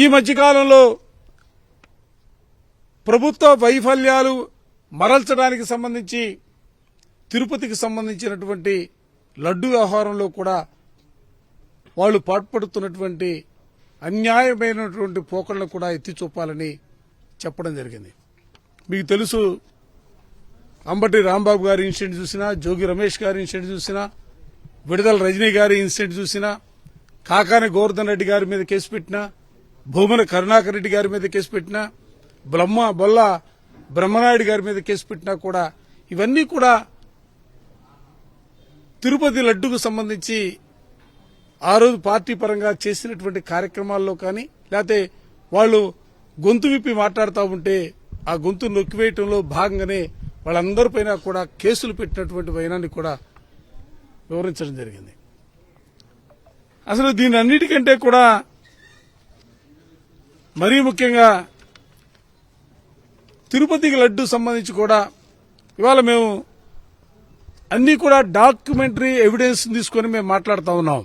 ఈ మధ్యకాలంలో ప్రభుత్వ వైఫల్యాలు మరల్చడానికి సంబంధించి తిరుపతికి సంబంధించినటువంటి లడ్డు వ్యవహారంలో కూడా వాళ్ళు పాటుపడుతున్నటువంటి అన్యాయమైనటువంటి పోకడలను కూడా ఎత్తి చూపాలని చెప్పడం జరిగింది. మీకు తెలుసు, అంబటి రాంబాబు గారి ఇన్సిడెంట్ చూసినా, జోగి రమేష్ గారి ఇన్సిడెంట్ చూసినా, విడుదల రజనీ గారి ఇన్సిడెంట్ చూసినా, కాకాని గోవర్ధన్ రెడ్డి గారి మీద కేసు పెట్టినా, భూమన కరుణాకర్ రెడ్డి గారి మీద కేసు పెట్టినా, బొల్ల బ్రహ్మనాయుడు గారి మీద కేసు పెట్టినా కూడా ఇవన్నీ కూడా తిరుపతి లడ్డుకు సంబంధించి ఆ రోజు పార్టీ పరంగా చేసినటువంటి కార్యక్రమాల్లో కానీ, లేకపోతే వాళ్ళు గొంతు విప్పి మాట్లాడుతూ ఉంటే ఆ గొంతు నొక్కివేయటంలో భాగంగానే వాళ్ళందరిపైన కూడా కేసులు పెట్టినటువంటి వైనాన్ని కూడా వివరించడం జరిగింది. అసలు దీని అన్నిటికంటే కూడా మరీ ముఖ్యంగా తిరుపతికి లడ్డు సంబంధించి కూడా ఇవాళ మేము అన్ని కూడా డాక్యుమెంటరీ ఎవిడెన్స్ తీసుకుని మేము మాట్లాడుతూ ఉన్నాం.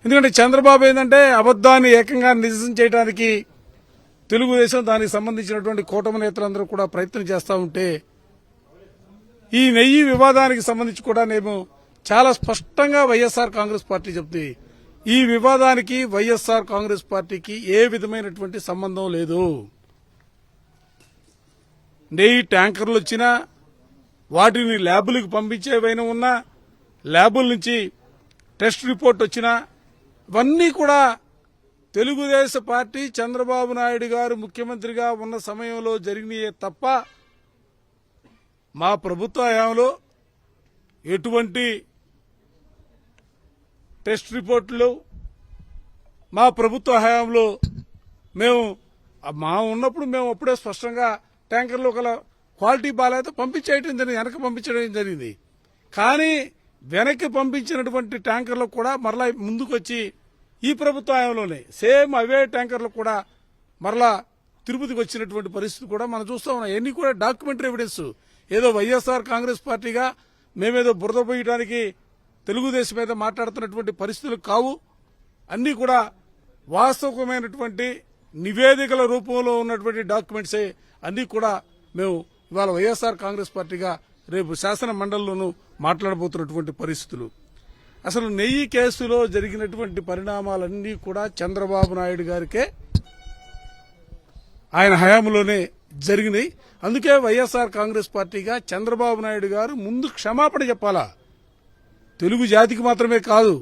ఎందుకంటే చంద్రబాబు ఏంటంటే అబద్దాన్ని ఏకంగా నిజం చేయడానికి తెలుగుదేశం దానికి సంబంధించినటువంటి కూటమి నేతలందరూ కూడా ప్రయత్నం చేస్తూ ఉంటే, ఈ నెయ్యి వివాదానికి సంబంధించి కూడా నేను చాలా స్పష్టంగా వైఎస్ఆర్ కాంగ్రెస్ పార్టీ చెప్తుంది, ఈ వివాదానికి వైఎస్ఆర్ కాంగ్రెస్ పార్టీకి ఏ విధమైనటువంటి సంబంధం లేదు. నెయ్యి ట్యాంకర్లు వచ్చినా, వాటిని ల్యాబులకు పంపించేవైనా ఉన్నా, ల్యాబుల నుంచి టెస్ట్ రిపోర్ట్ వచ్చినా, ఇవన్నీ కూడా తెలుగుదేశ పార్టీ చంద్రబాబు నాయుడు గారు ముఖ్యమంత్రిగా ఉన్న సమయంలో జరిగినాయే తప్ప మా ప్రభుత్వ హయాంలో ఎటువంటి టెస్ట్ రిపోర్టులు, మా ప్రభుత్వ హయాంలో మా ఉన్నప్పుడు మేము అప్పుడే స్పష్టంగా ట్యాంకర్లు ఒక క్వాలిటీ బాగాలేదో పంపించేయటం జరిగింది, వెనక్కి పంపించడం జరిగింది. కానీ వెనక్కి పంపించినటువంటి ట్యాంకర్లు కూడా మరలా ముందుకు వచ్చి ఈ ప్రభుత్వ హయాంలోనే సేమ్ అవే ట్యాంకర్లు కూడా మరలా తిరుపతికి వచ్చినటువంటి పరిస్థితి కూడా మనం చూస్తూ ఉన్నాం. ఇవన్నీ కూడా డాక్యుమెంటరీ ఎవిడెన్స్. ఏదో వైఎస్ఆర్ కాంగ్రెస్ పార్టీగా మేమేదో బురద పోయడానికి తెలుగుదేశం మీద మాట్లాడుతున్నటువంటి పరిస్థితులు కావు. అన్నీ కూడా వాస్తవమైనటువంటి నివేదికల రూపంలో ఉన్నటువంటి డాక్యుమెంట్సే అన్నీ కూడా మేము ఇవాళ వైఎస్ఆర్ కాంగ్రెస్ పార్టీగా రేపు శాసన మండలిలోనూ మాట్లాడబోతున్నటువంటి పరిస్థితులు. అసలు నెయ్యి కేసులో జరిగినటువంటి పరిణామాలన్నీ కూడా చంద్రబాబు నాయుడు గారికే ఆయన హయాంలోనే జరిగినాయి. అందుకే వైఎస్ఆర్ కాంగ్రెస్ పార్టీగా చంద్రబాబు నాయుడు గారు ముందు క్షమాపణ చెప్పాలా, తెలుగు జాతికి మాత్రమే కాదు,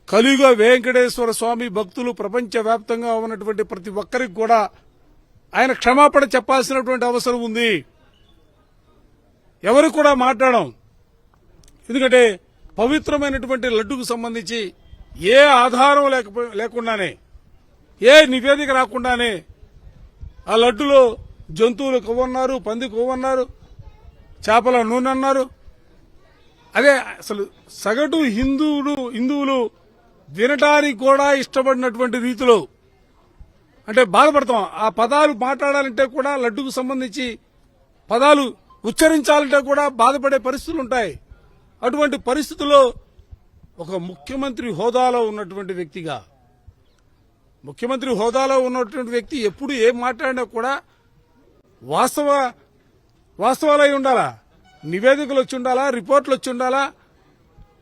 కలియుగ వెంకటేశ్వర స్వామి భక్తులు ప్రపంచవ్యాప్తంగా ఉన్నటువంటి ప్రతి ఒక్కరికి కూడా ఆయన క్షమాపణ చెప్పాల్సినటువంటి అవసరం ఉంది. ఎవరు కూడా మాట్లాడడం, ఎందుకంటే పవిత్రమైనటువంటి లడ్డుకు సంబంధించి ఏ ఆధారం లేకుండానే, ఏ నివేదిక రాకుండానే ఆ లడ్డులో జంతువులు కొవ్వన్నారు, పంది కొవ్వన్నారు, చేపల నూనె అన్నారు. అదే అసలు సగటు హిందువులు వినటానికి కూడా ఇష్టపడినటువంటి రీతిలో, అంటే బాధపడతాం. ఆ పదాలు మాట్లాడాలంటే కూడా లడ్డుకు సంబంధించి పదాలు ఉచ్చరించాలంటే కూడా బాధపడే పరిస్థితులు ఉంటాయి. అటువంటి పరిస్థితుల్లో ఒక ముఖ్యమంత్రి హోదాలో ఉన్నటువంటి వ్యక్తి ఎప్పుడు ఏం మాట్లాడినా కూడా వాస్తవాలై ఉండాలా, నివేదికలు వచ్చి ఉండాలా, రిపోర్ట్లు వచ్చి ఉండాలా,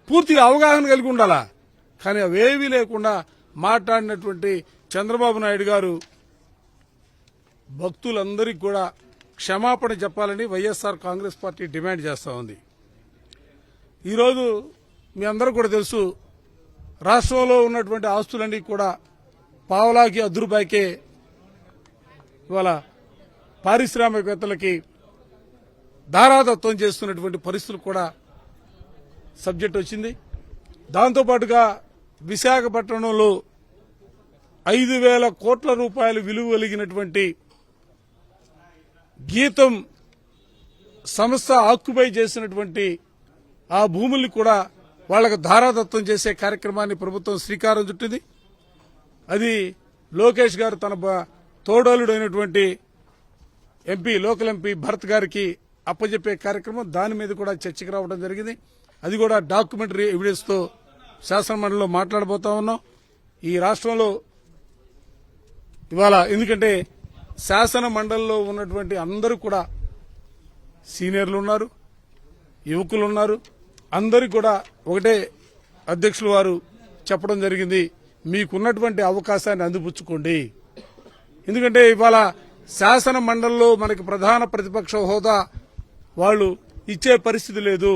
పూర్తిగా అవగాహన కలిగి ఉండాలా. కానీ అవేవీ లేకుండా మాట్లాడినటువంటి చంద్రబాబు నాయుడు గారు భక్తులందరికీ కూడా క్షమాపణ చెప్పాలని వైఎస్ఆర్ కాంగ్రెస్ పార్టీ డిమాండ్ చేస్తూ ఉంది. ఈరోజు మీ అందరూ కూడా తెలుసు, రాష్ట్రంలో ఉన్నటువంటి ఆస్తులన్నీ కూడా పావలాకి ₹1 ఇవాళ పారిశ్రామికవేత్తలకి దారాదత్తం చేస్తున్నటువంటి పరిస్థితులు కూడా సబ్జెక్ట్ వచ్చింది. దాంతోపాటుగా విశాఖపట్నంలో 5,000 కోట్ల రూపాయలు విలువ కలిగినటువంటి గీతం సంస్థ ఆక్యుపై చేసినటువంటి ఆ భూముల్ని కూడా వాళ్లకు ధారాదత్తం చేసే కార్యక్రమాన్ని ప్రభుత్వం శ్రీకారం చుట్టింది. అది లోకేష్ గారు తన తోడలుడైనటువంటి లోకల్ ఎంపీ భరత్ గారికి అప్పజెప్పే కార్యక్రమం, దాని మీద కూడా చర్చకు రావడం జరిగింది. అది కూడా డాక్యుమెంటరీ ఎవిడెన్స్ తో శాసనమండలిలో మాట్లాడబోతా ఉన్నాం. ఈ రాష్ట్రంలో ఇవాళ ఎందుకంటే శాసన మండలిలో ఉన్నటువంటి అందరూ కూడా సీనియర్లు ఉన్నారు, యువకులు ఉన్నారు. అందరికీ కూడా ఒకటే అధ్యక్షులు వారు చెప్పడం జరిగింది, మీకున్నటువంటి అవకాశాన్ని అందిపుచ్చుకోండి. ఎందుకంటే ఇవాళ శాసన మండలిలో మనకి ప్రధాన ప్రతిపక్ష హోదా వాళ్ళు ఇచ్చే పరిస్థితి లేదు,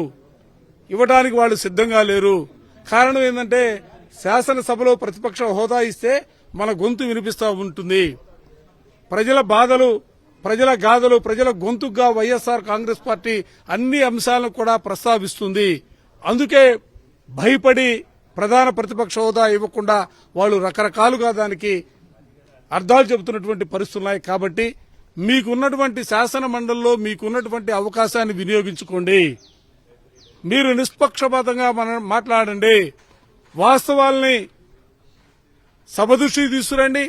ఇవ్వడానికి వాళ్ళు సిద్ధంగా లేరు. కారణం ఏంటంటే శాసనసభలో ప్రతిపక్ష హోదా ఇస్తే మన గొంతు వినిపిస్తూ ఉంటుంది. ప్రజల బాధలు, ప్రజల గాథలు, ప్రజల గొంతుగా వైఎస్ఆర్ కాంగ్రెస్ పార్టీ అన్ని అంశాలను కూడా ప్రస్తావిస్తుంది. అందుకే భయపడి ప్రధాన ప్రతిపక్ష హోదా ఇవ్వకుండా వాళ్ళు రకరకాలుగా దానికి అర్థాలు చెబుతున్నటువంటి పరిస్థితులు ఉన్నాయి. కాబట్టి మీకున్నటువంటి శాసన మండలిలో మీకున్నటువంటి అవకాశాన్ని వినియోగించుకోండి. మీరు నిష్పక్షపాతంగా మాట్లాడండి. వాస్తవాల్ని సభ దృష్టికి తీసుకురండి.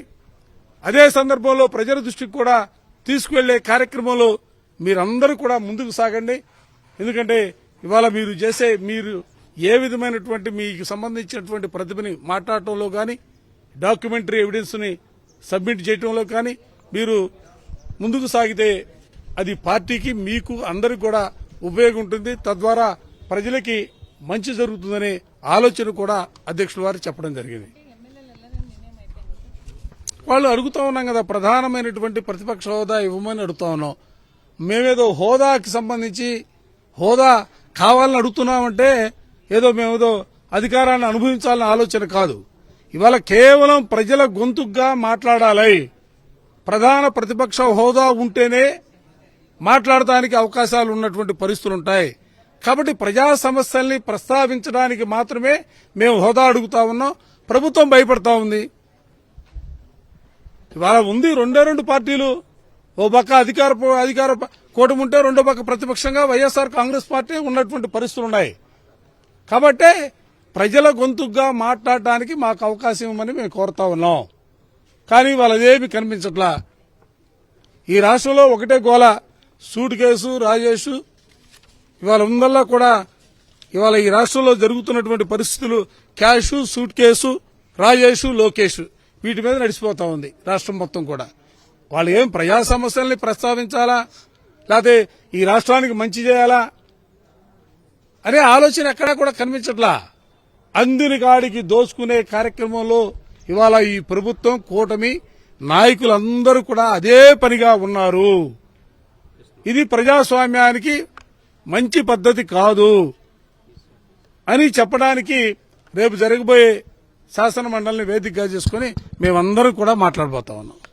అదే సందర్భంలో ప్రజల దృష్టికి కూడా తీసుకువెళ్లే కార్యక్రమంలో మీరందరూ కూడా ముందుకు సాగండి. ఎందుకంటే ఇవాళ మీరు ఏ విధమైనటువంటి మీకు సంబంధించినటువంటి ప్రతిభని మాట్లాడటంలో కానీ, డాక్యుమెంటరీ ఎవిడెన్స్ ని సబ్మిట్ చేయడంలో కానీ మీరు ముందుకు సాగితే అది పార్టీకి, మీకు అందరికి కూడా ఉపయోగం ఉంటుంది. తద్వారా ప్రజలకి మంచి జరుగుతుందనే ఆలోచన కూడా అధ్యక్షుల వారు చెప్పడం జరిగింది. వాళ్ళు అడుగుతా ఉన్నాం కదా, ప్రధానమైనటువంటి ప్రతిపక్ష హోదా ఇవ్వమని అడుగుతా ఉన్నాం. మేమేదో హోదాకి సంబంధించి హోదా కావాలని అడుగుతున్నామంటే మేమేదో అధికారాన్ని అనుభవించాలన్న ఆలోచన కాదు. ఇవాళ కేవలం ప్రజల గొంతుగా మాట్లాడాలి. ప్రధాన ప్రతిపక్ష హోదా ఉంటేనే మాట్లాడటానికి అవకాశాలు ఉన్నటువంటి పరిస్థితులు ఉంటాయి. కాబట్టి ప్రజా సమస్యల్ని ప్రస్తావించడానికి మాత్రమే మేము హోదా అడుగుతా ఉన్నాం. ప్రభుత్వం భయపడతా ఉంది. ఇవాళ ఉంది రెండు పార్టీలు. ఓ పక్క అధికార కూటమి ఉంటే రెండో పక్క ప్రతిపక్షంగా వైఎస్ఆర్ కాంగ్రెస్ పార్టీ ఉన్నటువంటి పరిస్థితులు ఉన్నాయి. కాబట్టి ప్రజల గొంతుగా మాట్లాడటానికి మాకు అవకాశం ఇవ్వమని మేము కోరుతా ఉన్నాం. కానీ వాళ్ళదేమి కనిపించట్లా. ఈ రాష్ట్రంలో ఒకటే గోల, సూట్ కేసు రాజేష్. ఇవాళ ఉందల్లా కూడా ఇవాళ ఈ రాష్ట్రంలో జరుగుతున్నటువంటి పరిస్థితులు cash, suit case, Rajesh, Lokesh వీటి మీద నడిచిపోతా ఉంది రాష్ట్రం మొత్తం కూడా. వాళ్ళు ఏం ప్రజా సమస్యల్ని ప్రస్తావించాలా, లేకపోతే ఈ రాష్ట్రానికి మంచి చేయాలా అనే ఆలోచన ఎక్కడా కూడా కనిపించట్లా. అందిని కాడికి దోచుకునే కార్యక్రమంలో ఇవాళ ఈ ప్రభుత్వం, కూటమి నాయకులందరూ కూడా అదే పనిగా ఉన్నారు. ఇది ప్రజాస్వామ్యానికి మంచి పద్ధతి కాదు అని చెప్పడానికి రేపు జరగబోయే శాసన మండలిని వేదికగా చేసుకుని మేమందరం కూడా మాట్లాడబోతా ఉన్నాం.